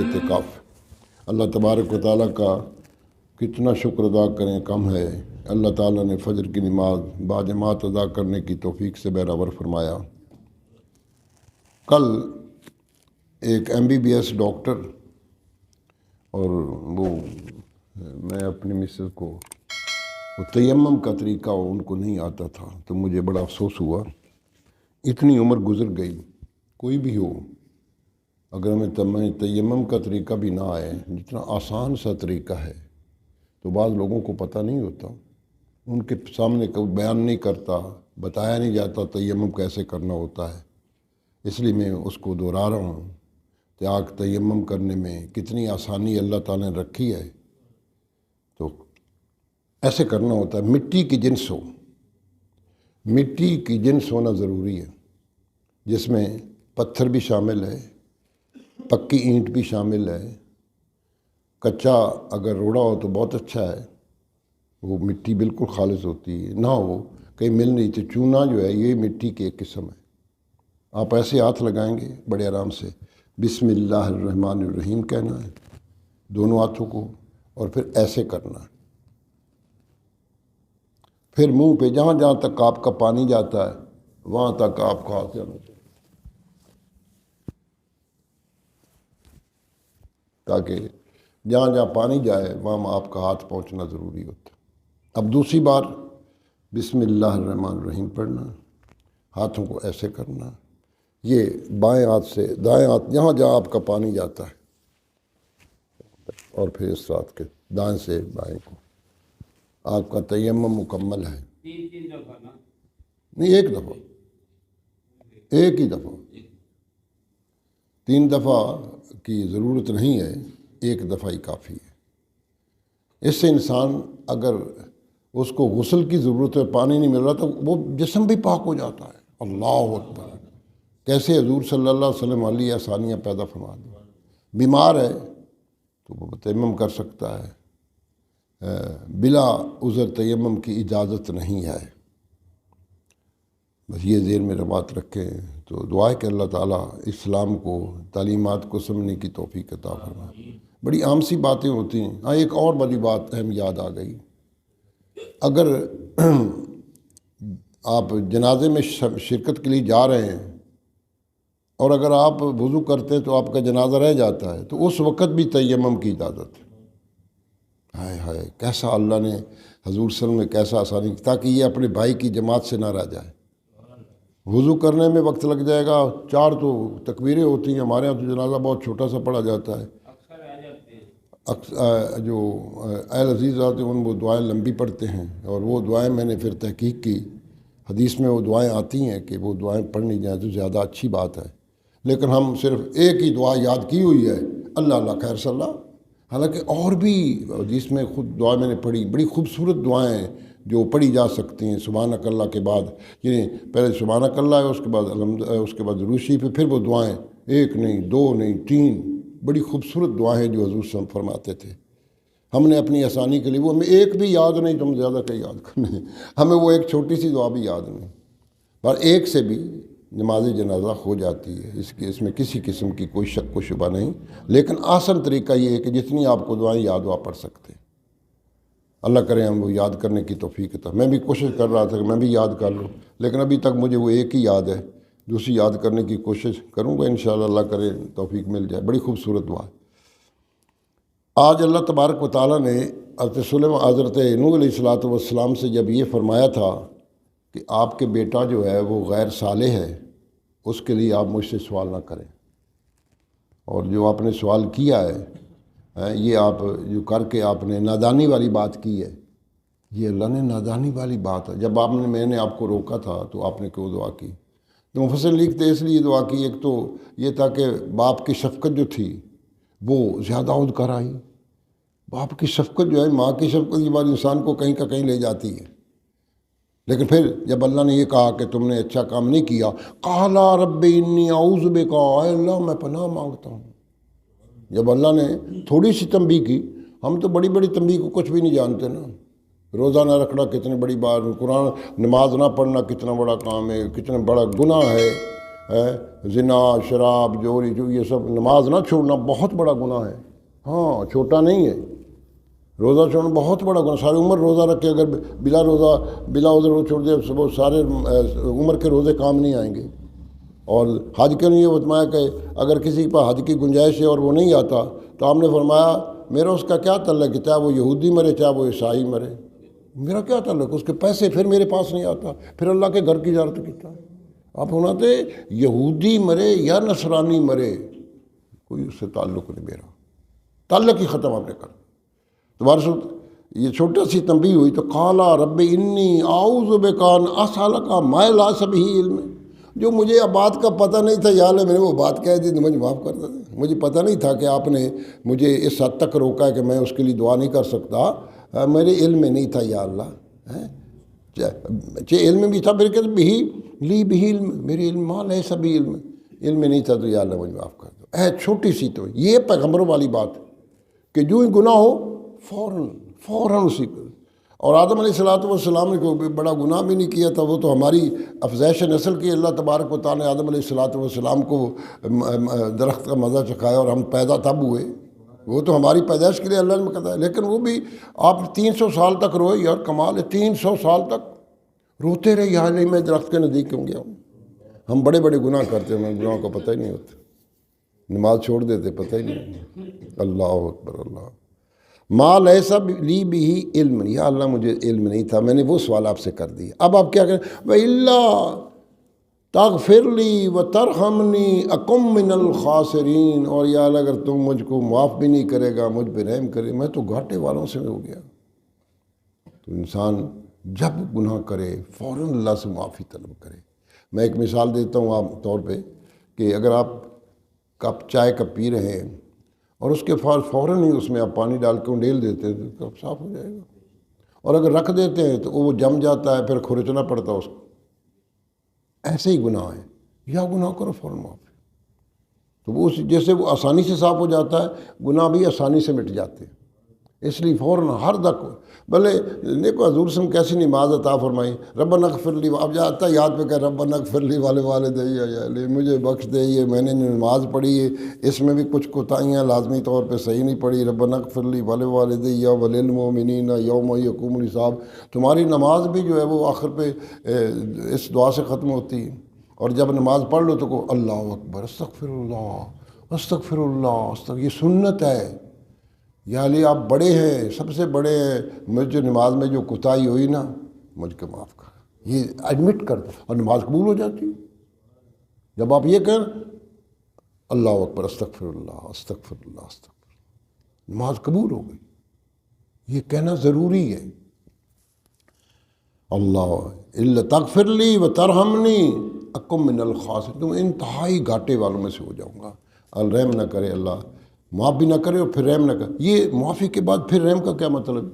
اعتکاف۔ اللہ تبارک و تعالیٰ کا کتنا شکر ادا کریں کم ہے۔ اللہ تعالیٰ نے فجر کی نماز باجماعت ادا کرنے کی توفیق سے بہرور فرمایا۔ کل ایک MBBS ڈاکٹر اور وہ میں اپنی مسز کو وہ تیمم کا طریقہ ان کو نہیں آتا تھا، تو مجھے بڑا افسوس ہوا۔ اتنی عمر گزر گئی، کوئی بھی ہو اگر ہمیں تیمم کا طریقہ بھی نہ آئے، جتنا آسان سا طریقہ ہے، تو بعض لوگوں کو پتہ نہیں ہوتا، ان کے سامنے کوئی بیان نہیں کرتا، بتایا نہیں جاتا تیمم کیسے کرنا ہوتا ہے۔ اس لیے میں اس کو دہرا رہا ہوں کہ آگ تیمم کرنے میں کتنی آسانی اللہ تعالیٰ نے رکھی ہے۔ تو ایسے کرنا ہوتا ہے، مٹی کی جنس ہو، مٹی کی جنس ہونا ضروری ہے، جس میں پتھر بھی شامل ہے، پکی اینٹ بھی شامل ہے۔ کچا اگر روڑا ہو تو بہت اچھا ہے، وہ مٹی بالکل خالص ہوتی ہے، نہ ہو کہیں مل نہیں تو چونا جو ہے یہ مٹی کی ایک قسم ہے۔ آپ ایسے ہاتھ لگائیں گے بڑے آرام سے، بسم اللہ الرحمن الرحیم کہنا ہے دونوں ہاتھوں کو، اور پھر ایسے کرنا ہے۔ پھر منہ پہ جہاں جہاں تک آپ کا پانی جاتا ہے وہاں تک آپ کا ہاتھ جانا چاہیے، تاکہ جہاں جہاں پانی جائے وہاں آپ کا ہاتھ پہنچنا ضروری ہوتا ہے۔ اب دوسری بار بسم اللہ الرحمن الرحیم پڑھنا، ہاتھوں کو ایسے کرنا، یہ بائیں ہاتھ سے دائیں ہاتھ جہاں جہاں آپ کا پانی جاتا ہے، اور پھر اس رات کے دائیں سے بائیں کو، آپ کا تیمم مکمل ہے۔ تین دفعہ نا؟ نہیں، ایک دفعہ، ایک ہی دفعہ، 3 دفعہ کی ضرورت نہیں ہے، ایک دفعہ ہی کافی ہے۔ اس سے انسان اگر اس کو غسل کی ضرورت ہے، پانی نہیں مل رہا، تو وہ جسم بھی پاک ہو جاتا ہے۔ اللہ اکبر! کیسے حضور صلی اللہ علیہ وسلم علی آسانیاں پیدا فرما دیں۔ بیمار ہے تو وہ تیمم کر سکتا ہے، بلا عذر تیمم کی اجازت نہیں ہے۔ بس یہ ذہن میں بات رکھیں تو دعا ہے کہ اللہ تعالیٰ اسلام کو، تعلیمات کو سمجھنے کی توفیق عطا فرمائے۔ بڑی عام سی باتیں ہوتی ہیں۔ ہاں، ایک اور بڑی بات اہم یاد آ گئی، اگر آپ جنازے میں شرکت کے لیے جا رہے ہیں اور اگر آپ وضو کرتے ہیں تو آپ کا جنازہ رہ جاتا ہے، تو اس وقت بھی تیمم کی اجازت ہے۔ ہائے ہائے، کیسا اللہ نے حضور صلی اللہ علیہ وسلم نے کیسا آسانی کی، تاکہ یہ اپنے بھائی کی جماعت سے نہ رہ جائے۔ وضو کرنے میں وقت لگ جائے گا، 4 تو تکبیریں ہوتی ہیں، ہمارے یہاں تو جنازہ بہت چھوٹا سا پڑھا جاتا ہے۔ جو اہل عزیز آتے ہیں وہ دعائیں لمبی پڑھتے ہیں، اور وہ دعائیں میں نے پھر تحقیق کی، حدیث میں وہ دعائیں آتی ہیں کہ وہ دعائیں پڑھنی جائیں تو زیادہ اچھی بات ہے۔ لیکن ہم صرف ایک ہی دعا یاد کی ہوئی ہے، اللہ اللہ خیر صلی اللہ۔ حالانکہ اور بھی حدیث میں خود دعا میں نے پڑھی، بڑی خوبصورت دعائیں جو پڑھی جا سکتی ہیں سبحانک اللہ کے بعد، یعنی پہلے سبحانک اللہ ہے، اس کے بعد اس کے بعد درود شریف، پھر وہ دعائیں 1 نہیں 2 نہیں 3 بڑی خوبصورت دعائیں جو حضور صلی اللہ علیہ وسلم فرماتے تھے۔ ہم نے اپنی آسانی کے لیے وہ ہمیں ایک بھی یاد نہیں، تو ہم زیادہ کا یاد کرنے، ہمیں وہ ایک چھوٹی سی دعا بھی یاد نہیں، پر ایک سے بھی نماز جنازہ ہو جاتی ہے، اس میں کسی قسم کی کوئی شک و شبہ نہیں۔ لیکن آسان طریقہ یہ ہے کہ جتنی آپ کو دعائیں یاد ہو آپ پڑھ سکتے ہیں۔ اللہ کرے ہم وہ یاد کرنے کی توفیق عطا۔ میں بھی کوشش کر رہا تھا کہ میں بھی یاد کر لوں، لیکن ابھی تک مجھے وہ ایک ہی یاد ہے، دوسری یاد کرنے کی کوشش کروں گا، انشاءاللہ اللہ کرے توفیق مل جائے۔ بڑی خوبصورت دعا ہے۔ آج اللہ تبارک و تعالیٰ نے حضرت نوح علیہ الصلوۃ والسلام سے جب یہ فرمایا تھا کہ آپ کے بیٹا جو ہے وہ غیر صالح ہے، اس کے لیے آپ مجھ سے سوال نہ کریں، اور جو آپ نے سوال کیا ہے یہ آپ جو کر کے آپ نے نادانی والی بات کی ہے، یہ اللہ نے نادانی والی بات ہے۔ جب میں نے آپ کو روکا تھا تو آپ نے کیوں دعا کی؟ تو مفسر لکھتے اس لیے دعا کی، ایک تو یہ تھا کہ باپ کی شفقت جو تھی وہ زیادہ عود کر آئی۔ باپ کی شفقت جو ہے، ماں کی شفقت یہ بات انسان کو کہیں کا کہیں لے جاتی ہے۔ لیکن پھر جب اللہ نے یہ کہا کہ تم نے اچھا کام نہیں کیا، قالا رب انی اعوذ بک، اے اللہ میں پناہ مانگتا ہوں۔ جب اللہ نے تھوڑی سی تنبیہ کی، ہم تو بڑی بڑی تنبیہ کو کچھ بھی نہیں جانتے نا۔ روزہ نہ رکھنا کتنے بڑی بات، قرآن نماز نہ پڑھنا کتنا بڑا کام ہے، کتنا بڑا گناہ ہے، زنا، شراب، چوری، جو یہ سب، نماز نہ چھوڑنا بہت بڑا گناہ ہے، ہاں چھوٹا نہیں ہے۔ روزہ چھوڑنا بہت بڑا گناہ، ساری عمر روزہ رکھ کے اگر بلا عذر چھوڑ دے وہ سارے عمر کے روزے کام نہیں آئیں گے۔ اور حج کے لیے فرمایا کہ اگر کسی پر حج کی گنجائش ہے اور وہ نہیں آتا تو آپ نے فرمایا میرا اس کا کیا تعلق ہے، چاہے وہ یہودی مرے چاہے وہ عیسائی مرے، میرا کیا تعلق، اس کے پیسے پھر میرے پاس نہیں آتا، پھر اللہ کے گھر کی زیارت کیتا۔ آپ ہونا تھے یہودی مرے یا نصرانی مرے، کوئی اس سے تعلق نہیں، میرا تعلق ہی ختم آپ نے کر دوبارہ سے۔ یہ چھوٹا سی تنبیہ ہوئی تو قالا رب انی اعوذ بک ان اسالک ما لا به علم، جو مجھے اب بات کا پتہ نہیں تھا، یا اللہ میں نے وہ بات کہہ دی تو مجھے معاف کر دے، مجھے پتہ نہیں تھا کہ آپ نے مجھے اس حد تک روکا ہے کہ میں اس کے لیے دعا نہیں کر سکتا، میرے علم میں نہیں تھا یا اللہ، چاہے علم میں بھی تھا، پھر کہ بھی لی بھی علم، میرے علم ماں ایسا بھی علم میں نہیں تھا تو یا اللہ مجھے معاف کر دو۔ چھوٹی سی تو یہ پیغمبروں والی بات ہے کہ جو ہی گناہ ہو فوراً اسی کو۔ اور آدم علیہ السلام نے کوئی بڑا گناہ بھی نہیں کیا تھا، وہ تو ہماری افزائش نسل کی، اللہ تبارک و تعالیٰ نے آدم علیہ السلام کو درخت کا مزہ چکھایا اور ہم پیدا تب ہوئے، وہ تو ہماری پیدائش کے لیے اللہ نے کہا ہے۔ لیکن وہ بھی آپ 300 سال تک روئے، یار کمال ہے، 300 سال تک روتے رہے، یہاں نہیں میں درخت کے نزدیک کیوں گیا ہوں۔ ہم بڑے بڑے گناہ کرتے ہیں، ہمیں گناہ کو پتہ ہی نہیں ہوتا، نماز چھوڑ دیتے پتہ ہی نہیں۔ اللہ اکبر، اللہ ما لیس لی بھی علم، یا اللہ مجھے علم نہیں تھا، میں نے وہ سوال آپ سے کر دیا۔ اب آپ کیا کریں، وَإِلَّا تغفر لی وترحمنی اکم من الخاسرین، اور یا اللہ اگر تم مجھ کو معاف بھی نہیں کرے گا، مجھ پہ رحم کرے، میں تو گھاٹے والوں سے ہو گیا۔ تو انسان جب گناہ کرے فوراً اللہ سے معافی طلب کرے۔ میں ایک مثال دیتا ہوں عام طور پہ کہ اگر آپ کپ چائے کا پی رہے ہیں اور اس کے فوراً ہی اس میں آپ پانی ڈال کے انڈیل دیتے ہیں تو کپ صاف ہو جائے گا، اور اگر رکھ دیتے ہیں تو وہ جم جاتا ہے، پھر کھرچنا پڑتا ہے اس کو۔ ایسے ہی گناہ ہے، یا گناہ کرو فوراً معافی، تو وہ جیسے وہ آسانی سے صاف ہو جاتا ہے، گناہ بھی آسانی سے مٹ جاتے ہیں۔ اس لیے فوراً ہر دق بھلے دیکھو حضور صلی اللہ علیہ وسلم کیسی نماز عطا فرمائی، ربنا اغفر لی، اب جاتا یاد پہ کہ ربنا اغفر لی والدی، مجھے بخش دے، یہ میں نے نماز پڑھی ہے اس میں بھی کچھ کوتاہیاں لازمی طور پہ صحیح نہیں پڑھی، ربنا اغفر لی والدی وللمؤمنین یوم یقوم الحساب۔ تمہاری نماز بھی جو ہے وہ آخر پہ اس دعا سے ختم ہوتی ہے، اور جب نماز پڑھ لو تو کو اللہ اکبر، استغفر اللہ استغفر اللہ، یہ سنت ہے، یا علی آپ بڑے ہیں، سب سے بڑے ہیں، مجھے نماز میں جو کوتاہی ہوئی نا مجھ کو معاف کر، یہ ایڈمٹ کر دو اور نماز قبول ہو جاتی ہے۔ جب آپ یہ کہیں اللہ اکبر استغفر اللہ استغفر اللہ استغفر، نماز قبول ہو گئی، یہ کہنا ضروری ہے۔ اللہ الا تغفر لی وترحمنی اکم من الخاسرین، تم انتہائی گھاٹے والوں میں سے ہو جاؤں گا۔ الرحم نہ کرے اللہ، معاف بھی نہ کرے اور پھر رحم نہ کرے، یہ معافی کے بعد پھر رحم کا کیا مطلب؟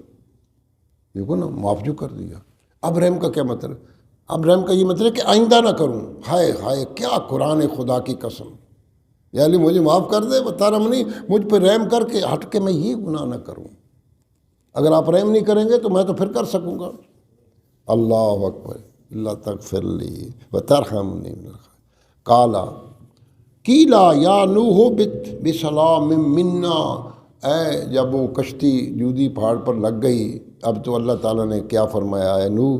دیکھو نا، معاف جو کر دیا، اب رحم کا کیا مطلب؟ اب رحم کا یہ مطلب کہ آئندہ نہ کروں۔ ہائے ہائے کیا قرآن خدا کی قسم، یعنی مجھے معاف کر دے، وترحمنی، مجھ پہ رحم کر کے ہٹ کے میں یہ گناہ نہ کروں۔ اگر آپ رحم نہیں کریں گے تو میں تو پھر کر سکوں گا۔ اللہ اکبر، اللہ تغفر لی وترحمنی قالا قیلا یا نوح بت بسلام منا، اے جب وہ کشتی جودی پہاڑ پر لگ گئی، اب تو اللہ تعالیٰ نے کیا فرمایا، اے نوح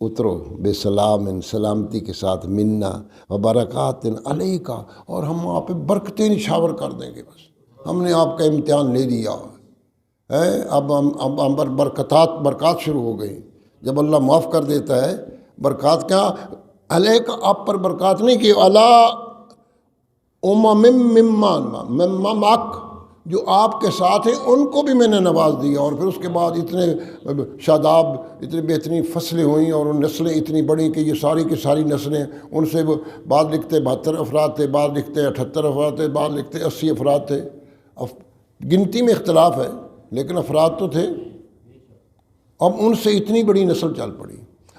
اترو بسلام، سلامتی کے ساتھ، منا وبرکات علیکا، اور ہم آپ پہ برکتیں نشاور کر دیں گے، بس ہم نے آپ کا امتحان لے لیا ہے، اب ہم برکات شروع ہو گئی۔ جب اللہ معاف کر دیتا ہے، برکات کیا علیکا، آپ پر برکات نہیں کی، اللہ ممک، جو آپ کے ساتھ ہیں ان کو بھی میں نے نواز دیا، اور پھر اس کے بعد اتنے شاداب، اتنی بہترین فصلیں ہوئیں، اور ان نسلیں اتنی بڑی کہ یہ ساری کی ساری نسلیں، ان سے بعض لکھتے 72 افراد تھے، بعض لکھتے 78 افراد تھے، بعض لکھتے 80 افراد تھے، گنتی میں اختلاف ہے لیکن افراد تو تھے۔ اب ان سے اتنی بڑی نسل چل پڑی،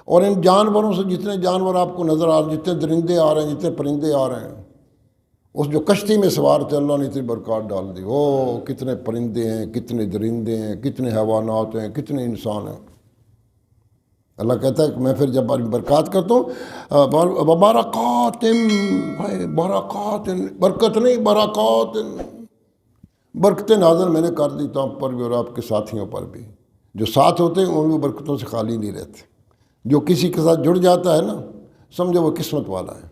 اور ان جانوروں سے جتنے جانور آپ کو نظر آ رہے ہیں، جتنے درندے آ رہے ہیں، جتنے پرندے آ رہے ہیں، اس جو کشتی میں سوار تھے اللہ نے اتنی برکات ڈال دی، کتنے پرندے ہیں، کتنے درندے ہیں، کتنے حیوانات ہیں، کتنے انسان ہیں۔ اللہ کہتا ہے کہ میں پھر جب برکات کرتا ہوں برکات، برکات برکت نہیں، برکات برکتیں نازل میں نے کر دی تو آپ پر بھی اور آپ کے ساتھیوں پر بھی، جو ساتھ ہوتے ہیں ان بھی برکتوں سے خالی نہیں رہتے۔ جو کسی کے ساتھ جڑ جاتا ہے نا، سمجھو وہ قسمت والا ہے۔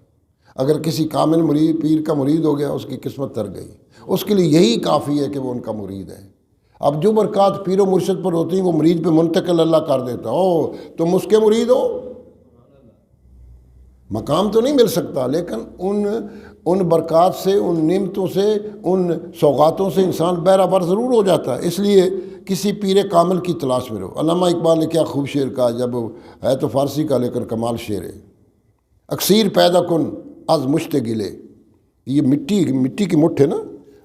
اگر کسی کامل مرید پیر کا مرید ہو گیا، اس کی قسمت تر گئی، اس کے لیے یہی کافی ہے کہ وہ ان کا مرید ہے۔ اب جو برکات پیر و مرشد پر ہوتی ہیں وہ مرید پہ منتقل اللہ کر دیتا، او تم اس کے مرید ہو، مقام تو نہیں مل سکتا، لیکن ان برکات سے، ان نعمتوں سے، ان سوغاتوں سے انسان بہرہ ضرور ہو جاتا ہے۔ اس لیے کسی پیر کامل کی تلاش میں رہو۔ علامہ اقبال نے کیا خوب شعر کہا، جب ہے تو فارسی کا لیکن کمال شعر ہے، اکثیر پیدا کن از مشت گلے، یہ مٹی کی مٹھ ہے نا،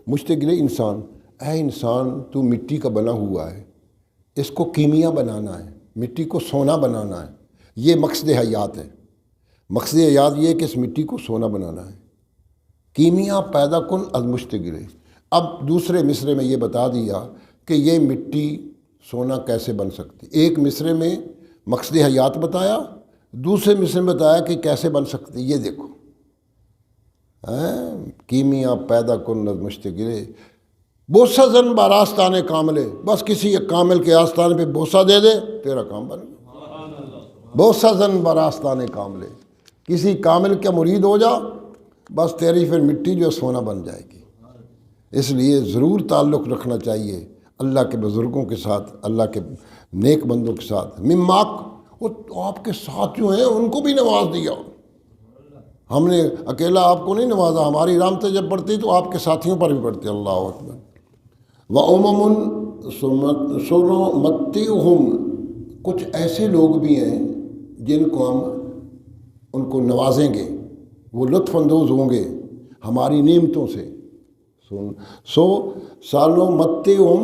مشت گلے انسان، اے انسان تو مٹی کا بنا ہوا ہے، اس کو کیمیا بنانا ہے، مٹی کو سونا بنانا ہے، یہ مقصد حیات ہے۔ مقصد حیات یہ ہے کہ اس مٹی کو سونا بنانا ہے۔ کیمیا پیدا کن از مشت گلے۔ اب دوسرے مصرے میں یہ بتا دیا کہ یہ مٹی سونا کیسے بن سکتی۔ ایک مصرے میں مقصد حیات بتایا، دوسرے مصرے میں بتایا کہ کیسے بن سکتی۔ یہ دیکھو، کیمیا پیدا کن از مشت گلے، بوسہ زن باراستانے کاملے، بس کسی ایک کامل کے آستانے پہ بوسہ دے دے، تیرا کام بن گیا۔ بوسہ زن باراستانے کاملے، کسی کامل کا مرید ہو جا، بس تیری پھر مٹی جو سونا بن جائے گی۔ اس لیے ضرور تعلق رکھنا چاہیے اللہ کے بزرگوں کے ساتھ، اللہ کے نیک بندوں کے ساتھ۔ مماک، وہ آپ کے ساتھ جو ہیں ان کو بھی نواز دیا، ہم نے اکیلا آپ کو نہیں نوازا، ہماری رحمتیں جب پڑتی تو آپ کے ساتھیوں پر بھی پڑتی۔ اللہ اکبر۔ وَأُمَمٌ سُنُمَتِّعُهُمْ، کچھ ایسے لوگ بھی ہیں جن کو ہم ان کو نوازیں گے، وہ لطف اندوز ہوں گے ہماری نعمتوں سے۔ سَنُمَتِّعُهُمْ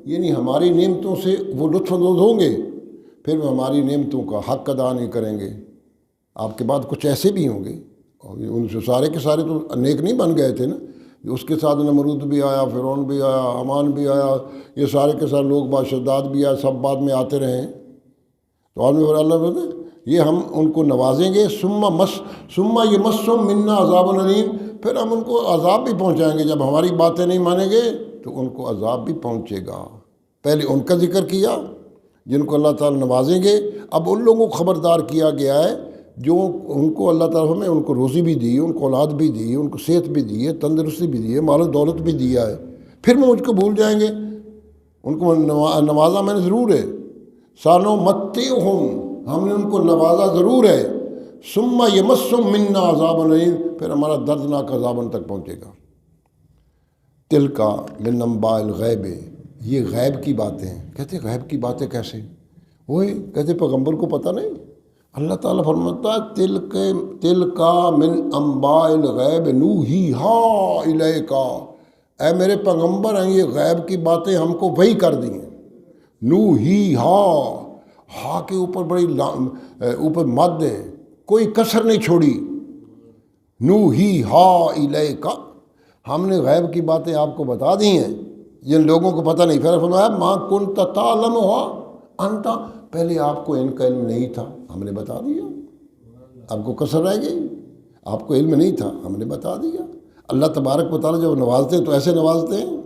یعنی ہماری نعمتوں سے وہ لطف اندوز ہوں گے، پھر وہ ہماری نعمتوں کا حق ادا نہیں کریں گے۔ آپ کے بعد کچھ ایسے بھی ہوں گے، اور ان سے سارے کے سارے تو نیک نہیں بن گئے تھے نا، اس کے ساتھ نمرود بھی آیا، فرعون بھی آیا، حمان بھی آیا، یہ سارے کے سارے لوگ بادشاہداد بھی آئے، سب بعد میں آتے رہے۔ تو اللہ بولے یہ ہم ان کو نوازیں گے، ثم یمسہم منا عذاب علیم، پھر ہم ان کو عذاب بھی پہنچائیں گے۔ جب ہماری باتیں نہیں مانیں گے تو ان کو عذاب بھی پہنچے گا۔ پہلے ان کا ذکر کیا جن کو اللہ تعالیٰ نوازیں گے، اب ان لوگوں کو خبردار کیا گیا ہے جو ان کو اللہ تعالیٰ نے ان کو روزی بھی دی، ان کو اولاد بھی دی، ان کو صحت بھی دی ہے، تندرستی بھی دی ہے، مال و دولت بھی دیا ہے، پھر وہ مجھ کو بھول جائیں گے۔ ان کو نوازا میں نے ضرور ہے، سَنُمَتِّعُهُمْ ہم نے ان کو نوازا ضرور ہے، ثُمَّ يَمَسُّهُم مِّنَّا عَذَابٌ أَلِيمٌ پھر ہمارا دردناک عذاب ان تک پہنچے گا۔ تِلْکَ مِنْ أَنْبَاءِ الْغَیْبِ، یہ غیب کی باتیں ہیں۔ کہتے غیب کی باتیں کیسے؟ وہی کہتے پیغمبر کو پتہ نہیں؟ اللہ تعالیٰ فرماتا ہے تِلْکَ مِنْ أَنْبَاءِ الْغَیْبِ نُوحِیہَا إِلَیْکَ، اے میرے پیغمبر ہیں یہ غیب کی باتیں ہم کو وحی کر دی ہیں۔ نوحیہا، ہا کے اوپر بڑی اوپر مد ہے، کوئی کسر نہیں چھوڑی۔ نوحیہا الیک، ہم نے غیب کی باتیں آپ کو بتا دی ہیں جن لوگوں کو پتہ نہیں۔ پھر فرمایا ما کنت تعلمھا انت، پہلے آپ کو ان کا علم نہیں تھا، ہم نے بتا دیا۔ آپ کو کسر رہ گئی، آپ کو علم نہیں تھا، ہم نے بتا دیا۔ اللہ تبارک و تعالیٰ جب نوازتے ہیں تو ایسے نوازتے ہیں۔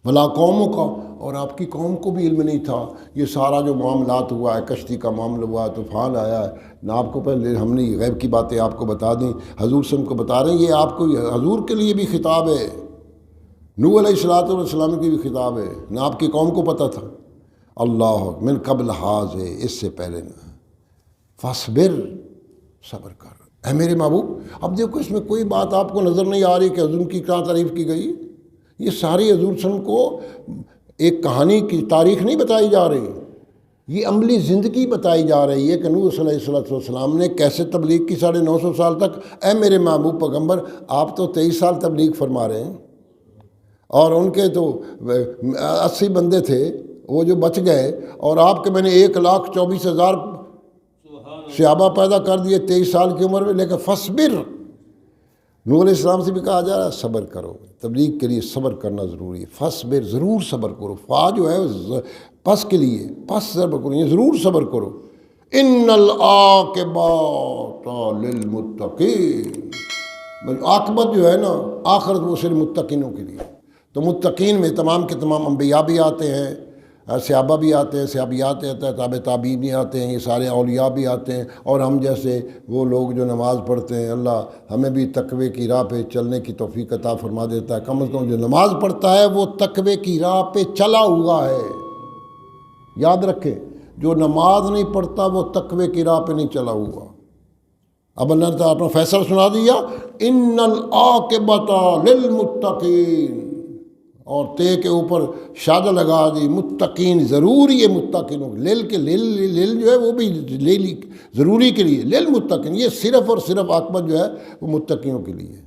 ولا قوموں کا، اور آپ کی قوم کو بھی علم نہیں تھا۔ یہ سارا جو معاملات ہوا ہے، کشتی کا معاملہ ہوا ہے، طوفان آیا ہے، نہ آپ کو پہلے ہم نے یہ غیب کی باتیں آپ کو بتا دیں، حضور سے ہم کو بتا رہے ہیں۔ یہ آپ کو حضور کے لیے بھی خطاب ہے، نوح علیہ السلام کی بھی خطاب ہے، نہ آپ کی قوم کو پتہ تھا۔ اللہ من قبل حاض ہے، اس سے پہلے نہ۔ فاصبر، صبر کر اے میرے محبوب۔ اب دیکھو اس میں کوئی بات آپ کو نظر نہیں آ رہی کہ حضور کی کیا تعریف کی گئی۔ یہ ساری حضور صلی اللہ علیہ وسلم کو ایک کہانی کی تاریخ نہیں بتائی جا رہی، یہ عملی زندگی بتائی جا رہی ہے کہ نوح صلی اللہ علیہ وسلم نے کیسے تبلیغ کی 950 سال تک۔ اے میرے محبوب پیغمبر، آپ تو 23 سال تبلیغ فرما رہے ہیں، اور ان کے تو 80 بندے تھے وہ جو بچ گئے، اور آپ کے میں نے 1,24,000 صحابہ پیدا کر دیے 23 سال کی عمر میں۔ لیکن فصبر، نوح علیہ السلام سے بھی کہا جا رہا ہے صبر کرو، تبلیغ کے لیے صبر کرنا ضروری ہے۔ فصبر، ضرور صبر کرو، فا جو ہے پس کے لیے، پس صبر کرو، یہ ضرور صبر کرو۔ ان العاقبۃ للمتقین، عاقبت جو ہے نا آخرت وہ صرف متقینوں کے لیے. تو متقین میں تمام کے تمام انبیاء بھی آتے ہیں، صحابہ بھی آتے ہیں، صحابیات آتے ہیں، تابع تابعین بھی آتے ہیں، یہ سارے اولیاء بھی آتے ہیں، اور ہم جیسے وہ لوگ جو نماز پڑھتے ہیں. اللہ ہمیں بھی تقوی کی راہ پہ چلنے کی توفیق عطا فرما دیتا ہے. کم از کم جو نماز پڑھتا ہے وہ تقوی کی راہ پہ چلا ہوا ہے. یاد رکھیں، جو نماز نہیں پڑھتا وہ تقوی کی راہ پہ نہیں چلا ہوا. اب اللہ تعالیٰ اپنا فیصلہ سنا دیا، ان العاقبۃ للمتقین، اور تے کے اوپر شادہ لگا دی، متقین ضروری ہے متقینوں. لیل کے لیل جو ہے وہ بھی لیل ضروری کے لیے، للمتقین، یہ صرف اور صرف عاقبت جو ہے وہ متقینوں کے لیے.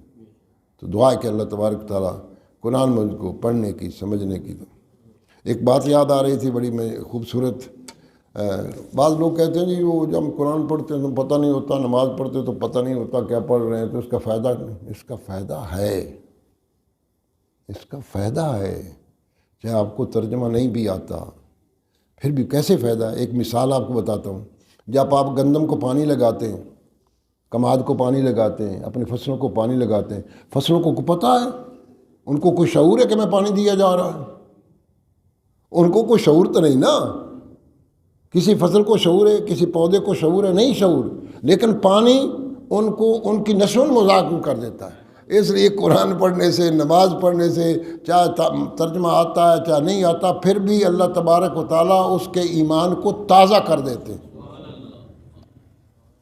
تو دعا ہے کہ اللہ تبارک تعالیٰ قرآن مجید کو پڑھنے کی، سمجھنے کی. ایک بات یاد آ رہی تھی بڑی میں خوبصورت. بعض لوگ کہتے ہیں جی وہ جب ہم قرآن پڑھتے ہیں تو پتہ نہیں ہوتا، نماز پڑھتے تو پتہ نہیں ہوتا کیا پڑھ رہے ہیں، تو اس کا فائدہ نہیں. اس کا فائدہ ہے، اس کا فائدہ ہے. چاہے آپ کو ترجمہ نہیں بھی آتا پھر بھی کیسے فائدہ ہے. ایک مثال آپ کو بتاتا ہوں. جب آپ گندم کو پانی لگاتے ہیں، کماد کو پانی لگاتے ہیں، اپنی فصلوں کو پانی لگاتے ہیں، فصلوں کو پتہ ہے، ان کو کوئی شعور ہے کہ میں پانی دیا جا رہا ہے؟ ان کو کوئی شعور تو نہیں نا. کسی فصل کو شعور ہے، کسی پودے کو شعور ہے؟ نہیں شعور. لیکن پانی ان کو ان کی نشو و مذاق کر دیتا ہے. اس لیے قرآن پڑھنے سے، نماز پڑھنے سے، چاہے ترجمہ آتا ہے چاہے نہیں آتا، پھر بھی اللہ تبارک و تعالیٰ اس کے ایمان کو تازہ کر دیتے ہیں.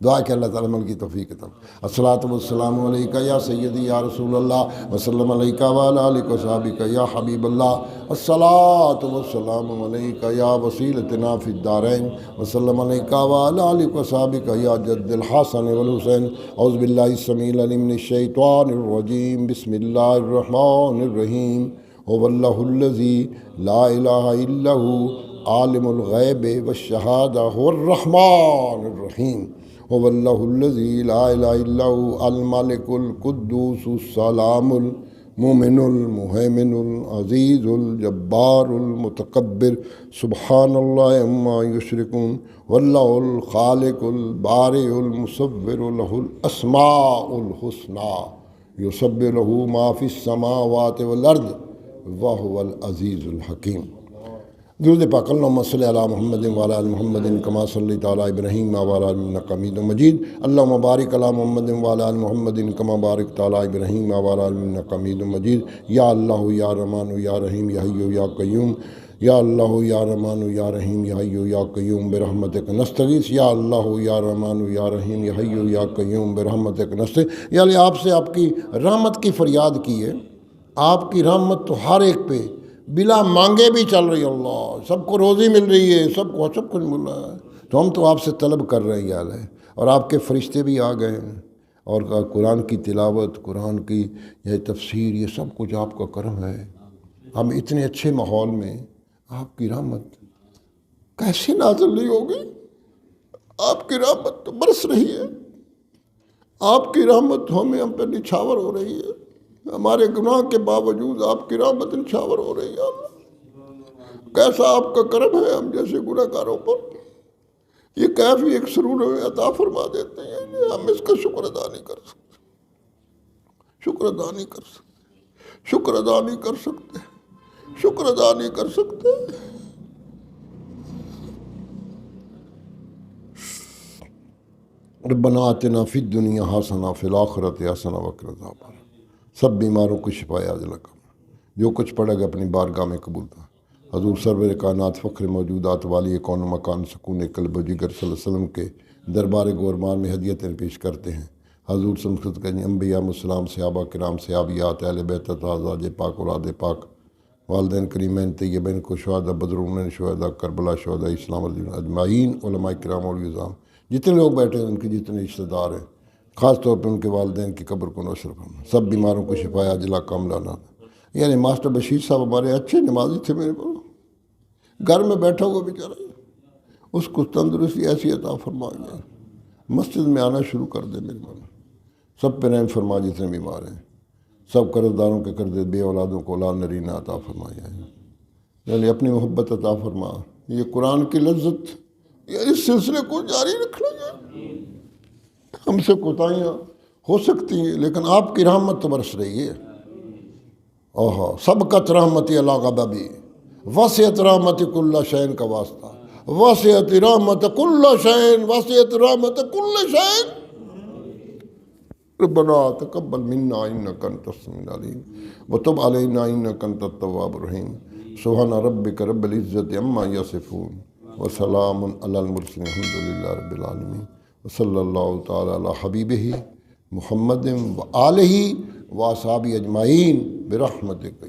دعا کہ اللہ تعالیٰ عمل کی توفیق عطا. الصلاۃ والسلام علیکہ یا سیدی یا رسول اللہ وسلم علیکہ وعلی آلک و صحابک یا حبیب اللہ. الصلاۃ والسلام علیکہ یا وسیلتنا فی الدارین وسلم علیکہ وعلی آلک و صحابک یا جد الحسن والحسین. اعوذ باللہ السمیع العلیم من الشیطان الرجیم. بسم اللہ الرحمن الرحیم. هو اللہ الذی لا الہ الا هو عالم الغیب والشہادہ هو الرحمن الرحیم. هو اللہ الذی لا الہ الا هو الملک القدوس السلام المؤمن المہیمن العزیز الجبار المتکبر. سبحان اللہ عما یشرکون. واللہ الخالق البارئ المصور له الاسماء الحسنى یسبح له ما فی السماوات والارض وهو العزیز الحکیم. درود پاک. اللہم صلی علی محمد وعلی آل محمد کما صلیت علی ابراہیم وعلی آل انک حمید مجید. اللہم بارک علی محمد وعلی آل محمد کما بارکت علی ابراہیم وعلی آل انک حمید مجید. یا اللہ یا رحمان یا رحیم یا حی یا قیوم. یا اللہ یا رحمان یا رحیم یا حی یا قیوم برحمتک نستغیث. یا اللہ یا رحمان یا رحیم یا حی یا قیوم برحمتک نستغیث. یا اللہ آپ سے آپ کی رحمت کی فریاد کی ہے. آپ کی رحمت تو ہر ایک پہ بلا مانگے بھی چل رہی ہے. اللہ سب کو روزی مل رہی ہے، سب کچھ مل رہا ہے. تو ہم تو آپ سے طلب کر رہے ہیں یا اللہ. اور آپ کے فرشتے بھی آ گئے ہیں، اور قرآن کی تلاوت، قرآن کی یہ تفسیر، یہ سب کچھ آپ کا کرم ہے. ہم اتنے اچھے ماحول میں آپ کی رحمت کیسے نازل نہیں ہوگی؟ آپ کی رحمت تو برس رہی ہے. آپ کی رحمت ہم پہ نچھاور ہو رہی ہے. ہمارے گناہ کے باوجود آپ کی رحمت نچھاور ہو رہی ہے. اللہ کیسا آپ کا کرم ہے ہم جیسے گناہ گاروں پر. یہ کیفی ایک سرور ہمیں عطا فرما دیتے ہیں، ہم اس کا شکر ادا نہیں کر سکتے. شکر ادا نہیں کر سکتے. شکر ادا نہیں کر سکتے. شکر ادا نہیں کر سکتے. ربنا آتنا فی الدنیا حسنہ فی الآخرۃ حسنہ وقنا عذاب النار. سب بیماروں کو شفا عاجلہ کرنا. جو کچھ پڑھے گا اپنی بارگاہ میں قبول تھا. حضور سرور کائنات فخر موجودات والی کون و مکان سکون قلب و جگر صلی اللہ علیہ وسلم کے دربار گورمان میں ہدیتیں پیش کرتے ہیں. حضور سمسکت کے انبیاء السلام، صحابہ کرام، صحابیات، اہل بیت ازواج پاک، اولاد پاک، والدین کریمین طیبین کو، شہداء بدر، شہداء کربلا، شہداء اسلام اجمعین، علماء کرام اور نظام، جتنے لوگ بیٹھے ہیں ان کے جتنے رشتہ دار ہیں، خاص طور پہ ان کے والدین کی قبر کو نوشر فرما. سب بیماروں کو شفا عاجلہ کاملہ لانا. یعنی ماسٹر بشیر صاحب ہمارے اچھے نمازی تھے. میرے کو گھر میں بیٹھا ہوا بیچارہ، اس کو تندرستی ایسی عطا فرما گیا، مسجد میں آنا شروع کر دے. میرے مولا سب پہ رحم فرما جتنے بیمار ہیں. سب قرض داروں کے قرض، بے اولادوں کو اولاد نرینہ عطا فرمایا ہے. یعنی اپنی محبت عطا فرما. یہ قرآن کی لذت اس سلسلے کو جاری رکھنا ہے۔ ہم سے کوتاہیاں ہو سکتی ہیں لیکن آپ کی رحمت تو برس رہی ہے۔ سبقت رحمتی علی غضبی وسعت رحمت کل شین کا واسطہ، وسعت رحمت کل شین، وسعت رحمت کل شین۔ ربنا تقبل منا انک انت السمیع العلیم وتب علینا انک انت التواب الرحیم۔ سبحان ربک رب العزت عما یصفون وسلام علی المرسلین الحمد للہ رب العالمین وصلی اللہ تعالی علی حبیبہ محمد و آلہ و اصحابہ اجمعین برحمتک۔